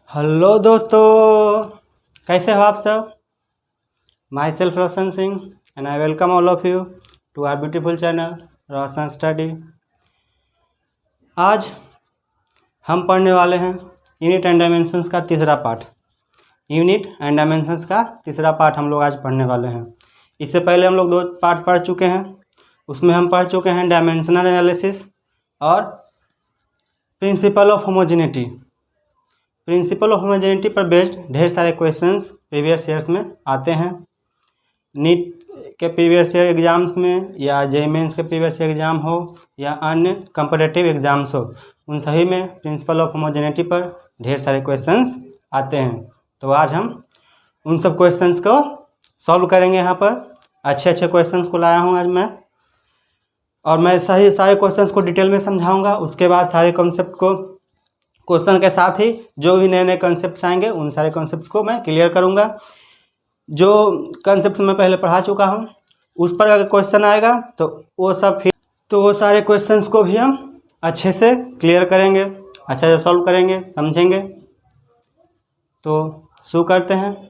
Hello दोस्तों, कैसे हो आप सब। Myself Roshan Singh and I welcome all of you to our beautiful channel Roshan study. आज हम पढ़ने वाले हैं यूनिट एंड डायमेंशंस का तीसरा पार्ट। यूनिट एंड डायमेंशंस का तीसरा पार्ट हम लोग आज पढ़ने वाले हैं। इससे पहले हम लोग 2 पार्ट पढ़ चुके हैं। उसमें हम पढ़ चुके हैं डायमेंशनल एनालिसिस और principal of homogeneity. Principal of homogeneity पर बेस्ड ढेर सारे क्वेश्चंस प्रीवियस ईयर्स में आते हैं। नीट के प्रीवियस ईयर एग्ज़ाम्स में या जेईई मेंस के प्रीवियस ईयर एग्ज़ाम हो या अन्य कॉम्पिटिटिव एग्ज़ाम्स हो, उन सभी में प्रिंसिपल ऑफ होमोजेनिटी पर ढेर सारे क्वेश्चंस आते हैं। तो आज हम उन सब क्वेश्चंस को सॉल्व करेंगे। यहाँ पर अच्छे अच्छे क्वेश्चंस को लाया हूँ आज मैं, और मैं सारे क्वेश्चंस को डिटेल में समझाऊँगा। उसके बाद सारे कॉन्सेप्ट को क्वेश्चन के साथ ही जो भी नए नए कॉन्सेप्ट्स आएंगे उन सारे कॉन्सेप्ट्स को मैं क्लियर करूंगा। जो कॉन्सेप्ट्स मैं पहले पढ़ा चुका हूं उस पर अगर क्वेश्चन आएगा तो वो सारे क्वेश्चंस को भी हम अच्छे से क्लियर करेंगे, अच्छे से सॉल्व करेंगे, समझेंगे। तो शुरू करते हैं।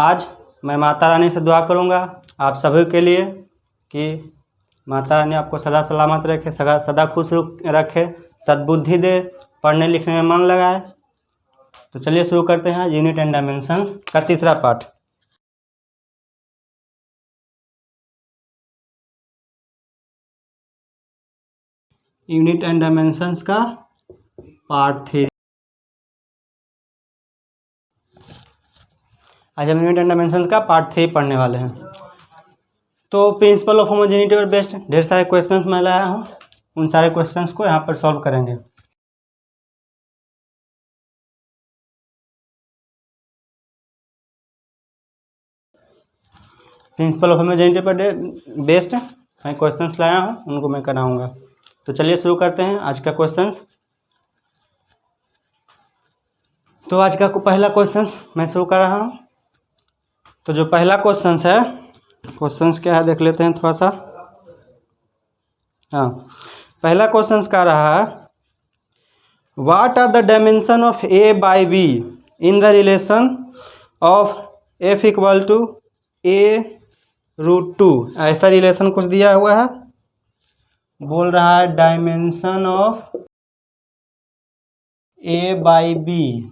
आज मैं माता रानी से दुआ करूंगा आप सभी के लिए कि माता रानी आपको सदा सलामत रखे, सदा खुश रखे, सद्बुद्धि दे, पढ़ने लिखने में मन लगाए। तो चलिए शुरू करते हैं यूनिट एंड डायमेंशंस का तीसरा पार्ट। यूनिट एंड डायमेंशंस का पार्ट 3। आज हम यूनिट एंड डायमेंशंस का पार्ट 3 पढ़ने वाले हैं। तो प्रिंसिपल ऑफ होमोजेनिटी पर बेस्ड ढेर सारे क्वेश्चंस मैं लाया हूँ, उन सारे क्वेश्चंस को यहाँ पर सॉल्व करेंगे। प्रिंसिपल ऑफ होमोजेनिटी पर बेस्ड मैं क्वेश्चंस लाया हूँ, उनको मैं कराऊंगा। तो चलिए शुरू करते हैं आज का क्वेश्चंस। तो आज का पहला क्वेश्चंस मैं शुरू कर रहा हूँ। तो जो पहला क्वेश्चंस है, क्वेश्चंस क्या है देख लेते हैं थोड़ा सा। हाँ, पहला क्वेश्चंस का रहा है, what are the dimension of A by B in the relation of F equal to a√2। ऐसा रिलेशन कुछ दिया हुआ है, बोल रहा है dimension of a by B,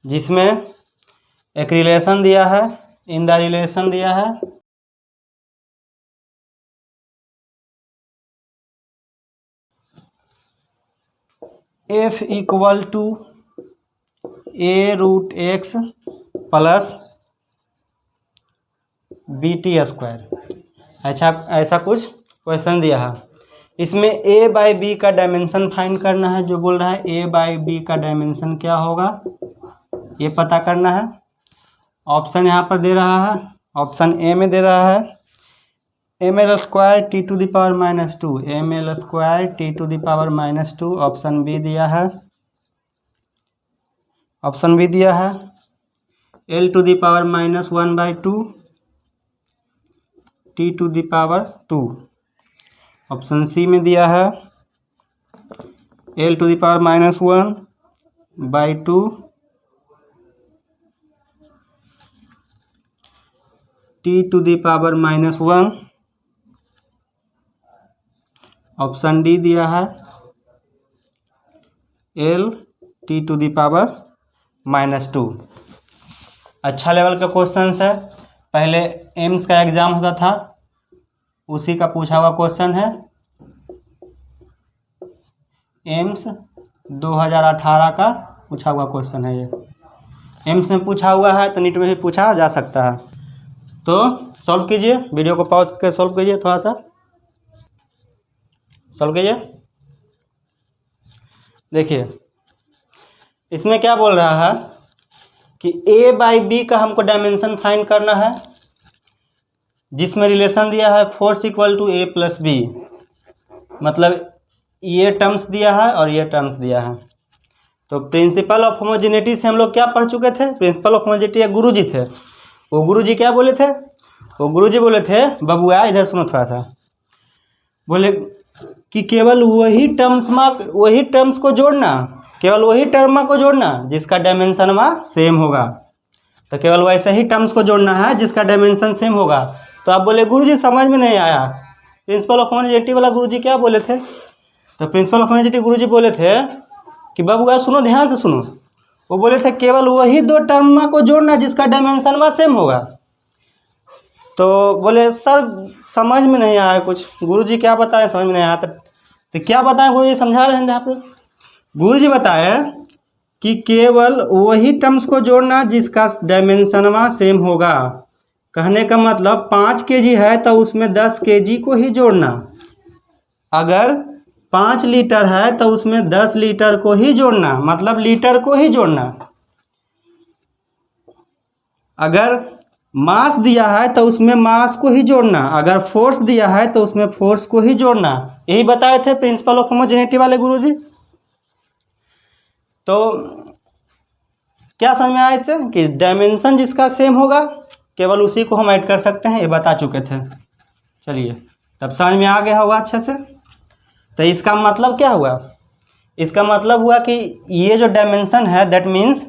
जिसमें एक रिलेशन दिया है, इन द रिलेशन दिया है f equal to a√x plus BT²। अच्छा, ऐसा कुछ क्वेश्चन दिया है। इसमें a बाई बी का डायमेंशन फाइंड करना है। जो बोल रहा है a बाई बी का डायमेंशन क्या होगा ये पता करना है। ऑप्शन यहाँ पर दे रहा है, ऑप्शन ए में दे रहा है ml² T⁻², ml² T⁻²। Option B दिया है, l⁻⁻1/2 T⁻²। ऑप्शन सी में दिया है l⁻⁻1/2 T⁻⁻1। ऑप्शन डी दिया है l⁻⁻2। अच्छा लेवल का क्वेश्चन है। पहले एम्स का एग्ज़ाम होता था, उसी का पूछा हुआ क्वेश्चन है। एम्स 2018 का पूछा हुआ क्वेश्चन है। ये एम्स में पूछा हुआ है तो नीट में भी पूछा जा सकता है। तो सॉल्व कीजिए, वीडियो को पॉज करके सॉल्व कीजिए, थोड़ा सा सॉल्व कीजिए। देखिए इसमें क्या बोल रहा है कि a बाई बी का हमको डायमेंशन फाइंड करना है, जिसमें रिलेशन दिया है force equal to a plus B. मतलब ये टर्म्स दिया है और ये टर्म्स दिया है। तो प्रिंसिपल ऑफ होमोजेनिटी से हम लोग क्या पढ़ चुके थे। प्रिंसिपल ऑफ होमोजेनिटी एक गुरुजी थे, वो गुरुजी क्या बोले थे, वो गुरुजी बोले थे, बबुआ इधर सुनो थोड़ा सा, बोले कि केवल वही टर्म्स को जोड़ना केवल वही टर्म को जोड़ना जिसका डायमेंशन वहाँ सेम होगा। तो केवल वैसे ही टर्म्स को जोड़ना है जिसका डायमेंशन सेम होगा। तो आप बोले गुरुजी समझ में नहीं आया, प्रिंसिपल ऑफ होमोजेनिटी वाला गुरुजी क्या बोले थे? तो प्रिंसिपल ऑफ होमोजेनिटी गुरुजी बोले थे कि बबुआ सुनो, ध्यान से सुनो, वो बोले थे केवल वही दो टर्म को जोड़ना जिसका डायमेंशन वहाँ सेम होगा। तो बोले सर समझ में नहीं आया कुछ, गुरुजी क्या बताएं, समझ में नहीं आया। तो क्या बताएं गुरुजी, समझा रहे हैं यहाँ पे। गुरुजी बताए कि केवल वही टर्म्स को जोड़ना जिसका डायमेंशन सेम होगा। कहने का मतलब 5 kg है तो उसमें 10 kg को ही जोड़ना। अगर 5 लीटर है तो उसमें 10 लीटर को ही जोड़ना, मतलब लीटर को ही जोड़ना। अगर मास दिया है तो उसमें मास को ही जोड़ना, अगर फोर्स दिया है तो उसमें फोर्स को ही जोड़ना। यही बताए थे प्रिंसिपल ऑफ होमोजेनिटी वाले गुरुजी। तो क्या समझ में आया इससे कि डायमेंशन जिसका सेम होगा केवल उसी को हम ऐड कर सकते हैं, ये बता चुके थे। चलिए तब समझ में आ गया होगा अच्छे से। तो इसका मतलब क्या हुआ? इसका मतलब हुआ कि ये जो डायमेंशन है दैट मीन्स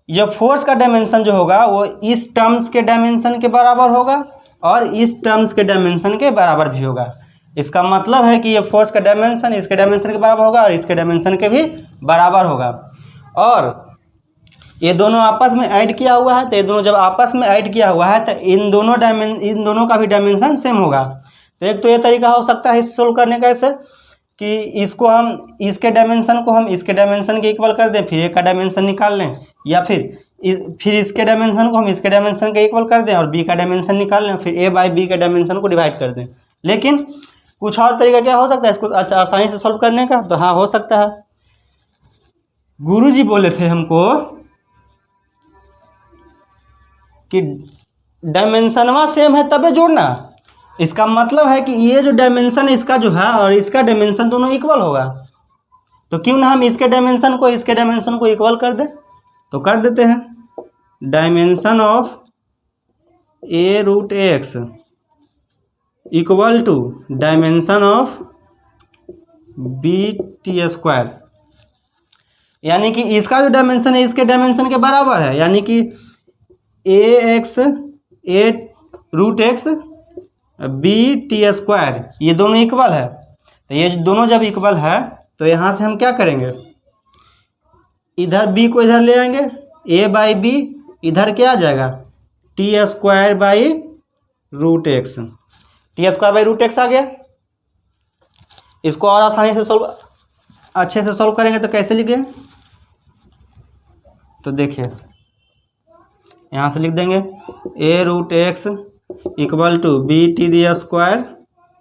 ये फोर्स का डायमेंशन जो होगा वो इस टर्म्स के डायमेंशन के बराबर होगा और इस टर्म्स के डायमेंशन के बराबर भी होगा। इसका मतलब है कि ये फोर्स का डायमेंशन इसके डायमेंशन के बराबर होगा और इसके डायमेंशन के भी बराबर होगा। और ये दोनों आपस में ऐड किया हुआ है, तो ये दोनों जब आपस में ऐड किया हुआ है तो इन दोनों का भी डायमेंशन सेम होगा। तो एक तो ये तरीका हो सकता है इस सोल्व करने का ऐसे कि इसको हम इसके डायमेंशन को हम इसके डायमेंशन के इक्वल कर दें, फिर ए का डायमेंशन निकाल लें, या फिर इसके डायमेंशन को हम इसके डायमेंशन के इक्वल कर दें और बी का डायमेंशन निकाल लें, फिर ए बाई बी के डायमेंशन को डिवाइड कर दें। लेकिन कुछ और तरीका क्या हो सकता है इसको अच्छा आसानी से सॉल्व करने का? तो हाँ हो सकता है। गुरुजी बोले थे हमको कि डायमेंशनवा सेम है तबे जोड़ना। इसका मतलब है कि ये जो डायमेंशन इसका जो है और इसका डायमेंशन दोनों इक्वल होगा। तो क्यों ना हम इसके डायमेंशन को इक्वल कर दें? तो कर देते हैं। Dimension of A root X equal to dimension of B T square, यानी कि इसका जो डायमेंशन है इसके डायमेंशन के बराबर है, यानी कि A root X B T square ये दोनों इक्वल है। तो ये दोनों जब इक्वल है तो यहाँ से हम क्या करेंगे, इधर b को इधर ले आएंगे, a बाई बी इधर क्या आ जाएगा T square by root X, T square by root X आ गया। इसको और आसानी से अच्छे से सॉल्व करेंगे तो कैसे लिखें? तो देखिए यहाँ से लिख देंगे A root X equal to B T the square,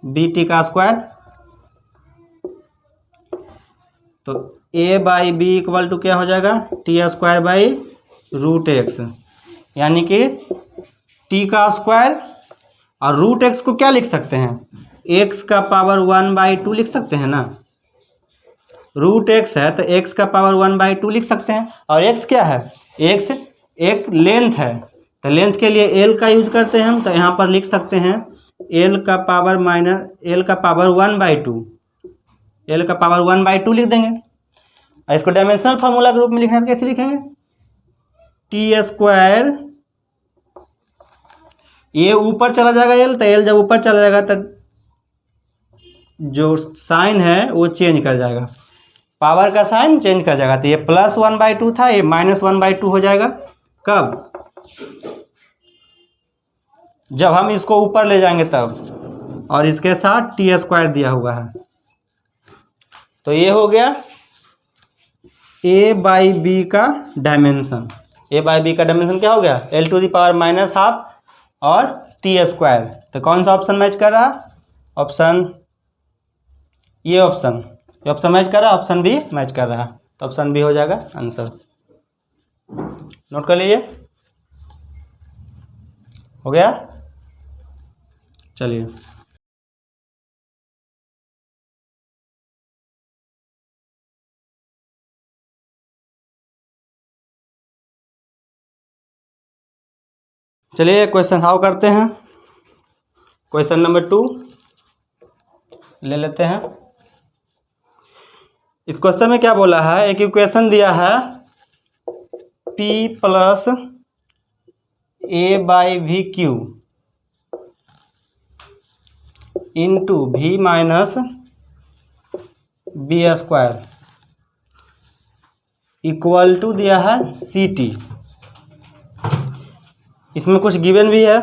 B T का स्क्वायर। तो A by B equal to क्या हो जाएगा T square by root X, यानी कि टी का स्क्वायर और रूट एक्स को क्या लिख सकते हैं, एक्स का पावर 1/2 लिख सकते हैं ना। रूट एक्स है तो एक्स का पावर 1/2 लिख सकते हैं। और एक्स क्या है, एक्स एक लेंथ है, तो लेंथ के लिए एल का यूज करते हैं हम। तो यहाँ पर लिख सकते हैं एल का पावर 1/2, एल का पावर 1/2 लिख देंगे। और इसको डायमेंशनल फार्मूला के रूप में लिखना है तो कैसे लिखेंगे, टी स्क्वायर, ये ऊपर चला जाएगा एल, तो एल जब ऊपर चला जाएगा तो जो साइन है वो चेंज कर जाएगा, पावर का साइन चेंज कर जाएगा। तो ये प्लस 1/2 था, ये माइनस 1/2 हो जाएगा। कब? जब हम इसको ऊपर ले जाएंगे तब, और इसके साथ टी स्क्वायर दिया हुआ है। तो ये हो गया ए बाई बी का डायमेंशन। ए बाई बी का डायमेंशन क्या हो गया, एल टू दी पावर -12 और टी स्क्वायर। तो कौन सा ऑप्शन मैच कर रहा, ऑप्शन ये ऑप्शन मैच कर रहा है, ऑप्शन बी मैच कर रहा है। तो ऑप्शन बी हो जाएगा आंसर। नोट कर लीजिए, हो गया। चलिए क्वेश्चन सॉल्व करते हैं। क्वेश्चन नंबर 2 ले लेते हैं। इस क्वेश्चन में क्या बोला है, एक इक्वेशन दिया है P plus A/VQ into V minus B² equal to दिया है CT। इसमें कुछ गिवन भी है,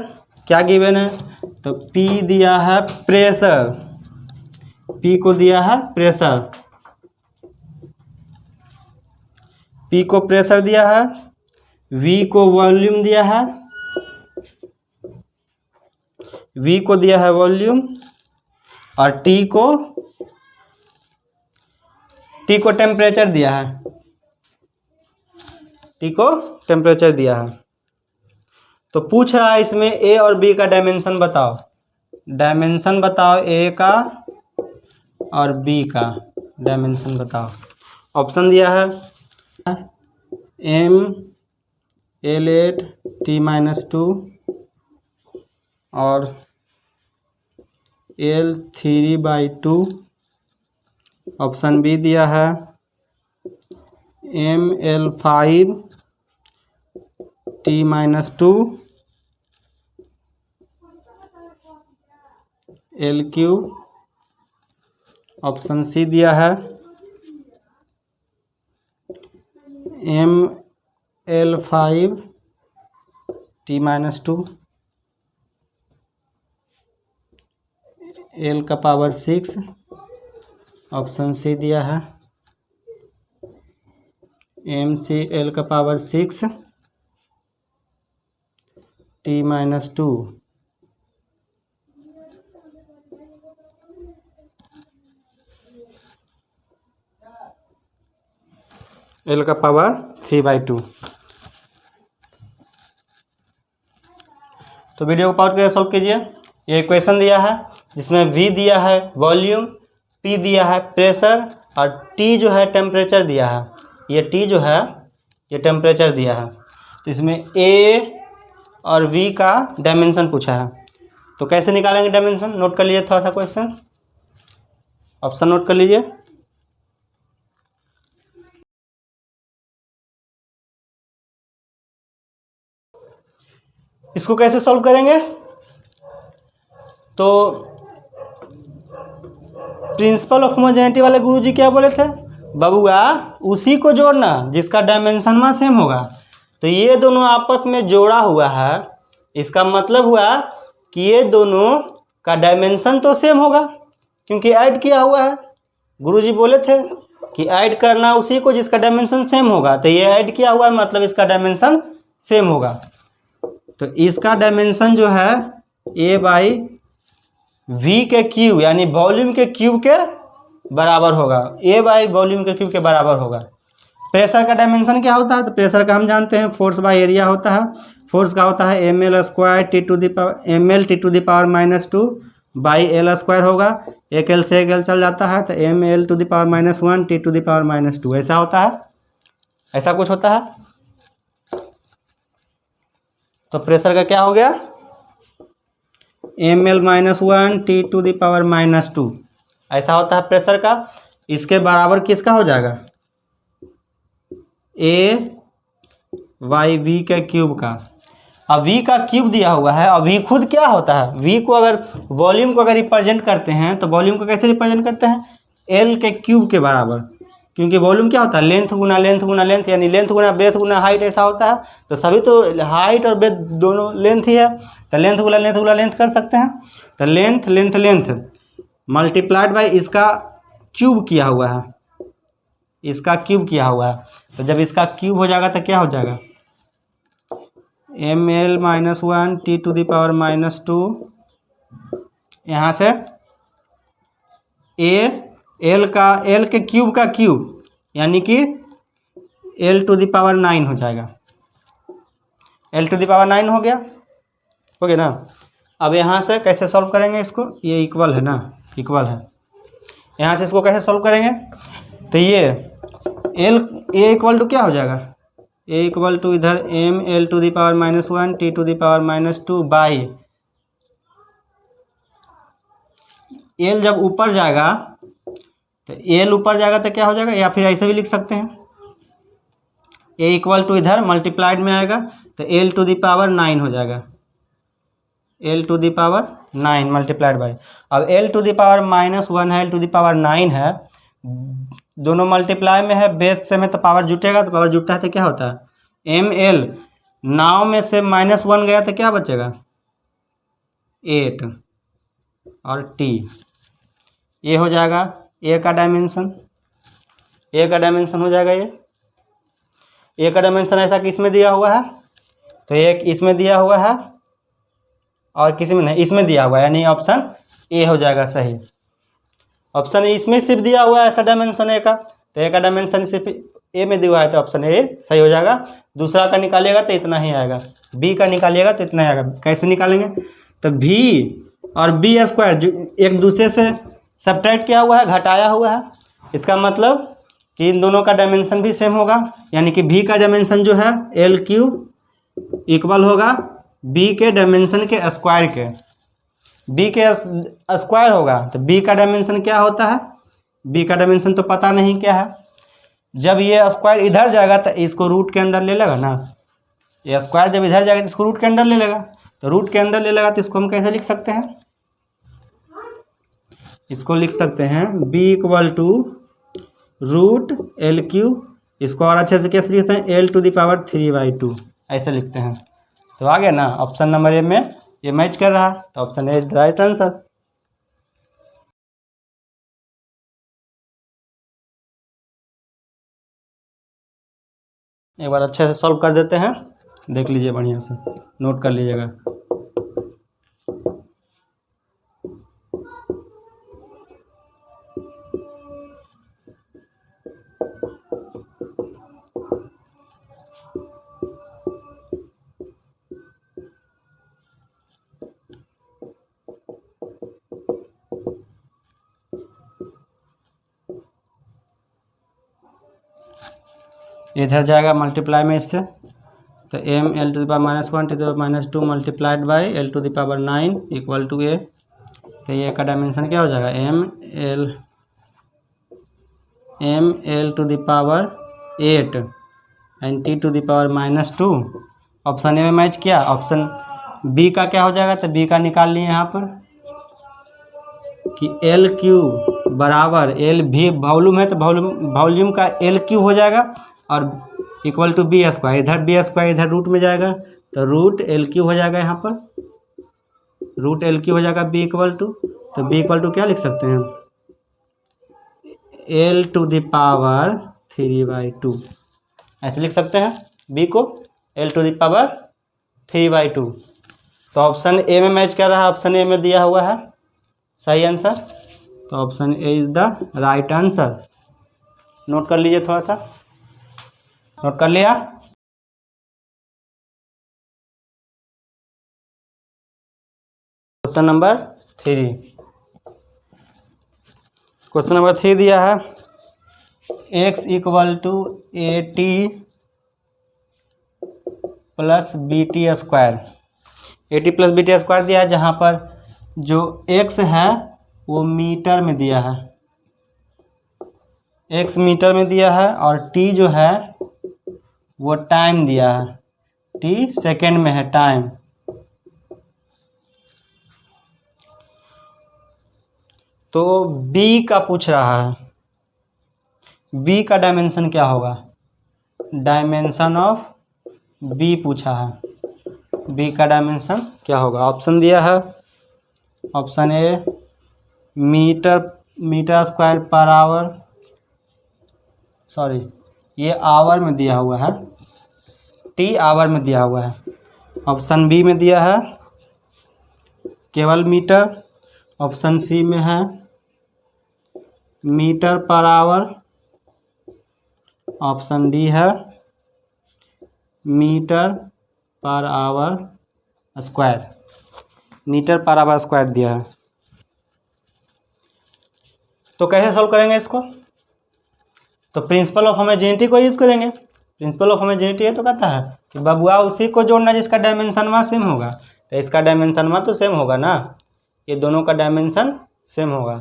क्या गिवन है, तो P दिया है प्रेशर, P को दिया है प्रेशर, P को प्रेशर दिया है, V को वॉल्यूम दिया है, V को दिया है वॉल्यूम, और T को टेम्परेचर दिया है, T को टेम्परेचर दिया है। तो पूछ रहा है इसमें A और B का डायमेंशन बताओ, डायमेंशन बताओ A का और B का डायमेंशन बताओ। ऑप्शन दिया है M/L8 T-2 और L3/2। ऑप्शन बी दिया है ML5 T-2 L3। Option C दिया है ML5 T-2 L⁶। Option C दिया है MCL⁶ T-2 L⁵/2। तो वीडियो को पॉज करके सॉल्व कीजिए। ये इक्वेशन दिया है जिसमें V दिया है वॉल्यूम, P दिया है प्रेशर और T जो है टेम्परेचर दिया है। ये T जो है ये टेम्परेचर दिया है। तो इसमें A और V का डायमेंशन पूछा है, तो कैसे निकालेंगे डायमेंशन, नोट कर लीजिए थोड़ा सा क्वेश्चन, ऑप्शन नोट कर लीजिए। इसको कैसे सॉल्व करेंगे, तो प्रिंसिपल ऑफ होमोजेनिटी वाले गुरुजी क्या बोले थे, बबुआ उसी को जोड़ना जिसका डायमेंशन में सेम होगा। तो ये दोनों आपस में जोड़ा हुआ है, इसका मतलब हुआ कि ये दोनों का डायमेंशन तो सेम होगा क्योंकि ऐड किया हुआ है। गुरुजी बोले थे कि ऐड करना उसी को जिसका डायमेंशन सेम होगा, तो ये ऐड किया हुआ है मतलब इसका डायमेंशन सेम होगा। तो इसका डायमेंशन जो है A/V के क्यूब यानी वॉल्यूम के क्यूब के बराबर होगा, A/वॉल्यूम के क्यूब के बराबर होगा। प्रेशर का डायमेंशन क्या होता है, तो प्रेशर का हम जानते हैं फोर्स बाय एरिया होता है। फोर्स का होता है ml² ml T⁻⁻2 by L² होगा। एक L से एक L चल जाता है तो ml⁻⁻1 T⁻⁻2 ऐसा होता है, ऐसा कुछ होता है। तो प्रेशर का क्या हो गया ml-1 T⁻⁻2 ऐसा होता है प्रेशर का। इसके बराबर किसका हो जाएगा, A/V के क्यूब का। अब V का क्यूब दिया हुआ है, अब V खुद क्या होता है, V को अगर वॉल्यूम को अगर रिप्रेजेंट करते हैं तो वॉल्यूम को कैसे रिप्रेजेंट करते हैं, L के क्यूब के बराबर, क्योंकि वॉल्यूम क्या होता है लेंथ गुना लेंथ गुना लेंथ, यानी लेंथ गुना ब्रेथ गुना हाइट ऐसा होता है। तो सभी तो हाइट और ब्रेथ दोनों लेंथ ही है, तो लेंथ गुना लेंथ कर सकते हैं। तो length length length multiplied by इसका क्यूब किया हुआ है, इसका क्यूब किया हुआ है। तो जब इसका क्यूब हो जाएगा तो क्या हो जाएगा ml-1 T⁻⁻2 यहाँ से L के क्यूब का क्यूब यानी कि L⁹ हो जाएगा, L⁹ हो गया ना। अब यहाँ से कैसे सॉल्व करेंगे इसको, ये इक्वल है ना, इक्वल है। यहाँ से इसको कैसे सॉल्व करेंगे, तो ये A इक्वल टू क्या हो जाएगा, A इक्वल टू इधर ml⁻⁻1 T⁻⁻2 बाई L जब ऊपर जाएगा तो एल ऊपर जाएगा तो क्या हो जाएगा, या फिर ऐसे भी लिख सकते हैं, ए इक्वल टू इधर मल्टीप्लाइड में आएगा तो एल टू द पावर 9 हो जाएगा, L to the power 9 multiplied by, अब एल टू द पावर -1 है, एल टू द पावर 9 है, दोनों मल्टीप्लाई में है, बेस से में तो पावर जुटेगा, तो पावर जुटता है तो क्या होता है एम एल, 9 में से -1 गया तो क्या बचेगा 8 और टी, ये हो जाएगा ए का डायमेंशन, ए का डायमेंशन हो जाएगा ये। ए का डायमेंशन ऐसा किस में दिया हुआ है, तो एक इसमें दिया हुआ है और किसी में नहीं, इसमें दिया हुआ है, यानी ऑप्शन ए हो जाएगा सही। ऑप्शन ए इसमें सिर्फ दिया हुआ है ऐसा डायमेंशन ए का, तो ए का डायमेंशन सिर्फ ए में दिया हुआ है तो ऑप्शन ए सही हो जाएगा। दूसरा का निकालिएगा तो इतना ही आएगा, बी का निकालिएगा तो इतना ही आएगा। कैसे निकालेंगे, तो भी और बी स्क्वायर जो एक दूसरे से सब्ट्रैक्ट किया हुआ है, घटाया हुआ है, इसका मतलब कि इन दोनों का डायमेंशन भी सेम होगा, यानी कि भी का डायमेंशन जो है एल क्यू इक्वल होगा बी के डायमेंशन के स्क्वायर के, बी के स्क्वायर होगा तो बी का डायमेंशन क्या होता है, बी का डायमेंशन तो पता नहीं क्या है। जब ये स्क्वायर इधर जाएगा तो इसको रूट के अंदर ले लेगा ना, ये स्क्वायर जब इधर जाएगा तो इसको रूट के अंदर ले लेगा, तो रूट के अंदर ले लेगा तो इसको हम कैसे लिख सकते हैं, इसको लिख सकते हैं B equal to root L Q, इसको और अच्छे से कैसे लिखते हैं एल टू द पावर 3/2 ऐसे लिखते हैं। तो आ गया ना, ऑप्शन नंबर ए में ये मैच कर रहा, तो option A is the right answer. एक बार अच्छे से सॉल्व कर देते हैं, देख लीजिए बढ़िया से, नोट कर लीजिएगा। इधर जाएगा मल्टीप्लाई में इससे, तो M L to the power -1 to the power -2 multiplied by L to the power 9 equal to A, तो ये का डायमेंशन क्या हो जाएगा M L to the power 8 and T to the power -2। Option A में मैच किया, option B का क्या हो जाएगा, तो बी का निकाल लिए यहाँ पर कि एल क्यू बराबर एल भी वॉल्यूम है तो वॉल्यूम का एल क्यू हो जाएगा और इक्वल टू बी स्क्वायर, इधर बी स्क्वायर इधर रूट में जाएगा तो रूट एल क्यू हो जाएगा, यहाँ पर रूट एल क्यू हो जाएगा बी इक्वल टू, तो बी इक्वल टू क्या लिख सकते हैं एल टू द पावर 3/2 ऐसे लिख सकते हैं बी को एल टू द पावर 3/2। तो ऑप्शन ए में मैच कर रहा है, ऑप्शन ए में दिया हुआ है सही आंसर, तो option A is the right answer. Note कर लीजिए, थोड़ा सा नोट कर लिया। क्वेश्चन नंबर 3, क्वेश्चन नंबर 3 दिया है x equal to AT plus BT square, AT plus BT square दिया है, जहाँ पर जो x है वो मीटर में दिया है, x मीटर में दिया है और t जो है वो टाइम दिया है, t सेकेंड में है टाइम। तो b का पूछ रहा है, b का डायमेंशन क्या होगा, डायमेंशन ऑफ b पूछा है, b का डायमेंशन क्या होगा। ऑप्शन दिया है, option A metre square per hour, sorry ये आवर में दिया हुआ है, टी आवर में दिया हुआ है। ऑप्शन बी में दिया है केवल मीटर, ऑप्शन सी में है metre per hour, option D है metre per hour square, metre per hour square दिया है। तो कैसे सॉल्व करेंगे इसको, तो प्रिंसिपल ऑफ होमोजेनिटी को यूज़ करेंगे। प्रिंसिपल ऑफ होमोजेनिटी है तो कहता है कि बबुआ उसी को जोड़ना जिसका डायमेंशन सेम होगा, तो इसका डायमेंशन तो सेम होगा ना, ये दोनों का डायमेंशन सेम होगा।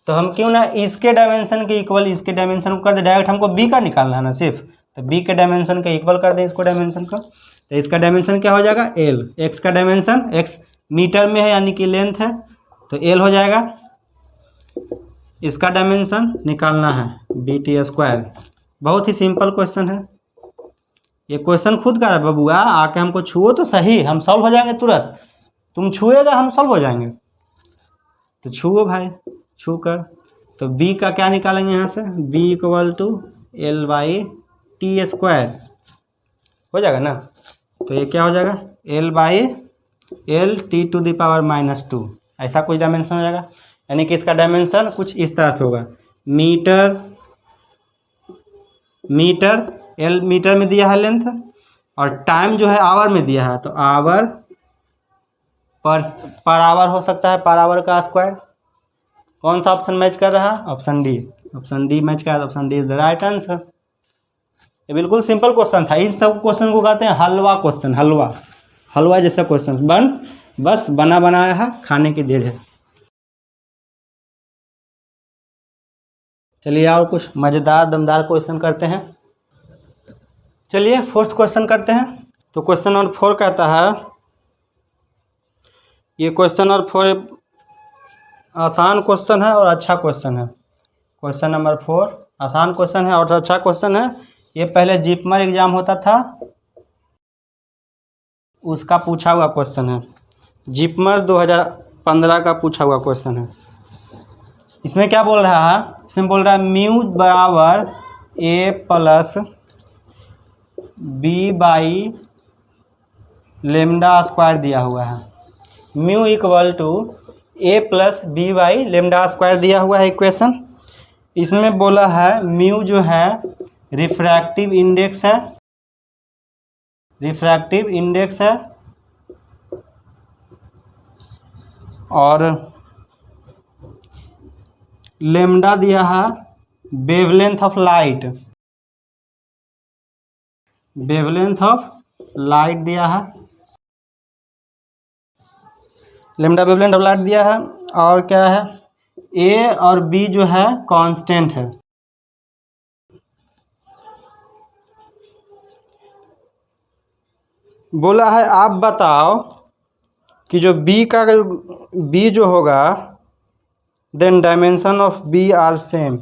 तो हम क्यों ना इसके डायमेंशन के इक्वल इसके डायमेंशन को कर दे, डायरेक्ट हमको बी का निकालना है ना सिर्फ, तो बी के डायमेंशन के इक्वल कर दें इसको डायमेंशन का। तो इसका डायमेंशन क्या हो जाएगा एल, एक्स का डायमेंशन एक्स मीटर में है यानी कि लेंथ है तो एल हो जाएगा। इसका डायमेंशन निकालना है बी टी स्क्वायर। बहुत ही सिंपल क्वेश्चन है, ये क्वेश्चन खुद का है बबुआ, आके हमको छुओ तो सही, हम सॉल्व हो जाएंगे तुरंत। तुम छुएगा हम सॉल्व हो जाएंगे, तो छुओ भाई, छू कर। तो b का क्या निकालेंगे यहाँ से, b equal to L by T square हो जाएगा ना। तो ये क्या हो जाएगा L by L T to the power -2, ऐसा कुछ डायमेंशन हो जाएगा। यानी कि इसका डायमेंशन कुछ इस तरह से होगा, मीटर मीटर एल मीटर में दिया है लेंथ, और टाइम जो है आवर में दिया है, तो आवर पर आवर हो सकता है, पर आवर का स्क्वायर। कौन सा ऑप्शन मैच कर रहा है, option D, option D match कर रहा है, option D is the right answer. ये बिल्कुल सिंपल क्वेश्चन था, इन सब क्वेश्चन को कहते हैं हलवा क्वेश्चन, हलवा जैसा क्वेश्चन बस बना बनाया है, खाने की देर है। चलिए और कुछ मज़ेदार दमदार क्वेश्चन करते हैं। चलिए फोर्थ क्वेश्चन करते हैं। तो क्वेश्चन नंबर 4 कहता है, ये क्वेश्चन नंबर 4 आसान क्वेश्चन है और अच्छा क्वेश्चन है। क्वेश्चन नंबर 4 आसान क्वेश्चन है और अच्छा क्वेश्चन है। ये पहले जिपमर एग्जाम होता था उसका पूछा हुआ क्वेश्चन है, जिपमर 2015 का पूछा हुआ क्वेश्चन है। इसमें क्या बोल रहा है, इसमें बोल रहा है म्यू बराबर A plus B by lambda square दिया हुआ है। Mu equal to A plus B by lambda square दिया हुआ है इक्वेशन। इसमें बोला है म्यू जो है रिफ्रैक्टिव इंडेक्स है, रिफ्रैक्टिव इंडेक्स है, और लेमडा दिया है wavelength of light, wavelength of light दिया है, लेमडा वेवलेंथ ऑफ लाइट दिया है, और क्या है ए और बी जो है कांस्टेंट है। बोला है आप बताओ कि जो बी जो होगा then dimension of B are same.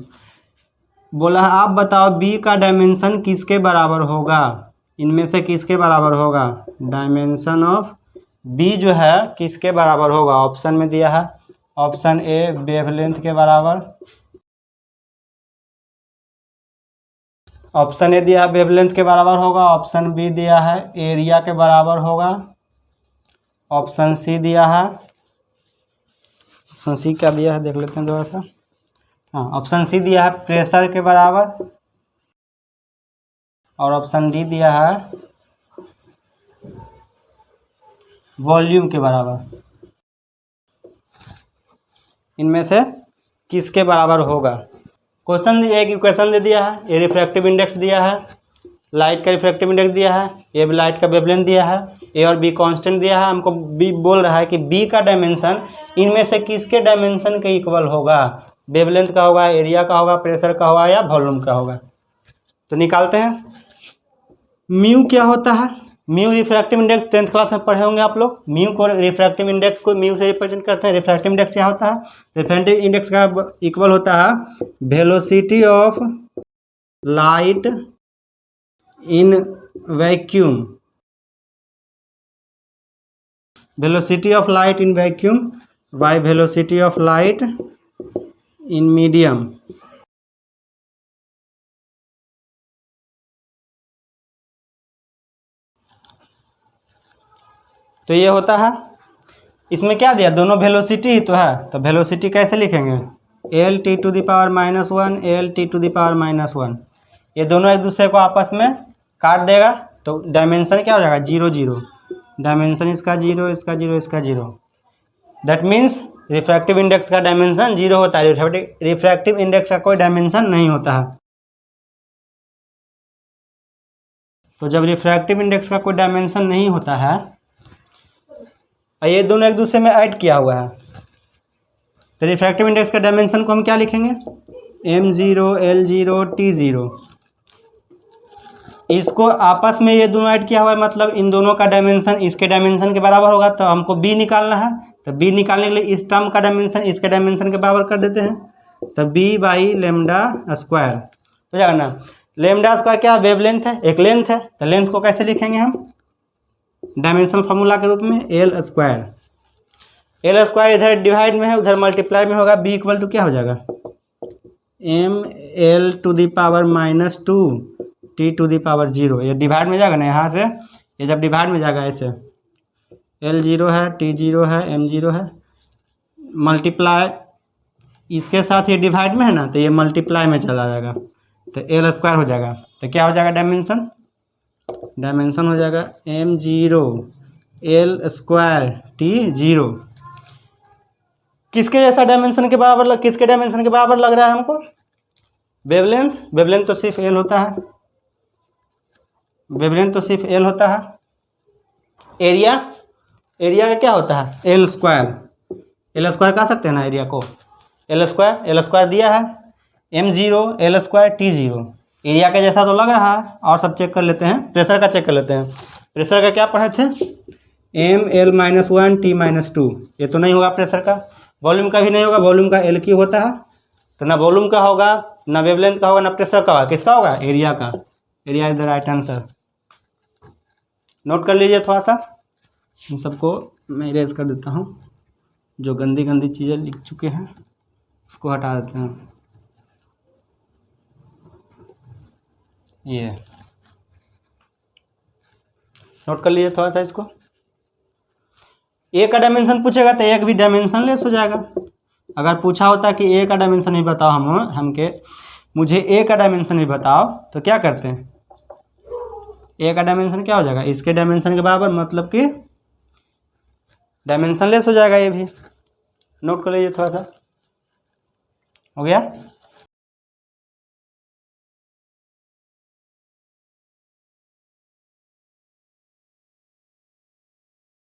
बोला है आप बताओ बी का डायमेंशन किसके बराबर होगा, इनमें से किसके बराबर होगा, डायमेंशन ऑफ बी जो है किसके बराबर होगा। ऑप्शन में दिया है, ऑप्शन ए वेवलेंथ के बराबर, ऑप्शन ए दिया है वेवलेंथ के बराबर होगा, ऑप्शन बी दिया है एरिया के बराबर होगा, ऑप्शन सी दिया है, ऑप्शन सी क्या दिया है देख लेते हैं थोड़ा सा। हाँ, ऑप्शन सी दिया है प्रेशर के बराबर, और ऑप्शन डी दिया है वॉल्यूम के बराबर। इनमें से किसके बराबर होगा। क्वेश्चन एक इक्वेशन दे दिया है, ए रिफ्रैक्टिव इंडेक्स दिया है, लाइट का रिफ्रैक्टिव इंडेक्स दिया है, ए लाइट का वेवलेंथ दिया है, ए और बी कांस्टेंट दिया है। हमको बी बोल रहा है कि बी का डायमेंशन इनमें से किसके डायमेंशन के इक्वल होगा, वेवलेंथ का होगा, एरिया का होगा, प्रेशर का होगा, या वॉल्यूम का होगा। तो निकालते हैं। म्यू क्या होता है, mu refractive index 10th class में पढ़े होंगे आप लोग। म्यू को रिफ्रैक्टिव इंडेक्स को म्यू से रिप्रेजेंट करते हैं। रिफ्रैक्टिव इंडेक्स क्या होता है, रिफ्रैक्टिव इंडेक्स का इक्वल होता है velocity of light in vacuum, velocity of light in vacuum by velocity of light in medium. तो ये होता है, इसमें क्या दिया, दोनों वेलोसिटी ही तो है, तो वेलोसिटी कैसे लिखेंगे, L T to the power -1 L T to the power -1। ये दोनों एक दूसरे को आपस में काट देगा, तो डायमेंशन क्या हो जाएगा 0 0, डायमेंशन इसका 0 इसका 0 इसका 0। दैट मीन्स रिफ्रैक्टिव इंडेक्स का डायमेंशन 0 होता है। रिफ्रैक्टिव इंडेक्स का कोई डायमेंशन नहीं होता है। तो जब रिफ्रैक्टिव इंडेक्स का कोई डायमेंशन नहीं होता है, ये दोनों एक दूसरे में ऐड किया हुआ है, तो रिफ्रैक्टिव इंडेक्स का डायमेंशन को हम क्या लिखेंगे, m0 l0 t0। इसको आपस में ये दोनों ऐड किया हुआ है, मतलब इन दोनों का डायमेंशन इसके डायमेंशन के बराबर होगा। तो हमको b निकालना है, तो b निकालने के लिए इस टर्म का डायमेंशन इसके डायमेंशन के बराबर कर देते हैं। तो b बाई लेमडा स्क्वायर हो जाएगा ना। लेमडा स्क्वायर क्या वेवलेंथ है, एक लेंथ है, तो लेंथ को कैसे लिखेंगे हम, डायमेंशनल फार्मूला के रूप में एल स्क्वायर। एल स्क्वायर इधर डिवाइड में है, उधर मल्टीप्लाई में होगा। b इक्वल टू क्या हो जाएगा, ml to the power -2 t to the power 0। ये डिवाइड में जाएगा ना, यहाँ से ये जब डिवाइड में जाएगा ऐसे, l0 है, t0 है, m0 है, मल्टीप्लाई इसके साथ ये डिवाइड में है ना, तो ये मल्टीप्लाई में चला जाएगा, तो एल स्क्वायर हो जाएगा। तो क्या हो जाएगा डायमेंशन, डायमेंशन हो जाएगा m0 l स्क्वायर t0। किसके जैसा डायमेंशन के बराबर किसके डायमेंशन के बराबर लग रहा है हमको, वेवलेंथ। वेवलेंथ तो सिर्फ एल होता है, वेवलेंथ तो सिर्फ एल होता है। एरिया, एरिया का क्या होता है, एल स्क्वायर। एल स्क्वायर कह सकते हैं ना एरिया को, एल स्क्वायर दिया है m0 l square t0। Area का जैसा तो लग रहा है। और सब चेक कर लेते हैं, प्रेशर का चेक कर लेते हैं। प्रेशर का क्या पढ़े थे, m(l-1 t-2)। ये तो नहीं होगा प्रेशर का। वॉल्यूम का भी नहीं होगा, वॉल्यूम का एल क्यू होता है। तो ना वॉल्यूम का होगा, ना वेवलेंथ का होगा, ना प्रेशर का होगा। किसका होगा, एरिया का। Area is the right answer. Note कर लीजिए थोड़ा सा, इन सबको मैं इरेज कर देता हूँ। जो गंदी गंदी चीज़ें लिख चुके हैं उसको हटा देते हैं। ये नोट कर लीजिए थोड़ा सा इसको। ए का डायमेंशन पूछेगा तो एक भी डायमेंशन लेस हो जाएगा। अगर पूछा होता कि ए का डायमेंशन भी बताओ मुझे ए का डायमेंशन भी बताओ, तो क्या करते हैं, ए का डायमेंशन क्या हो जाएगा, इसके डायमेंशन के बराबर, मतलब कि डायमेंशन लेस हो जाएगा। ये भी नोट कर लीजिए थोड़ा सा, हो गया।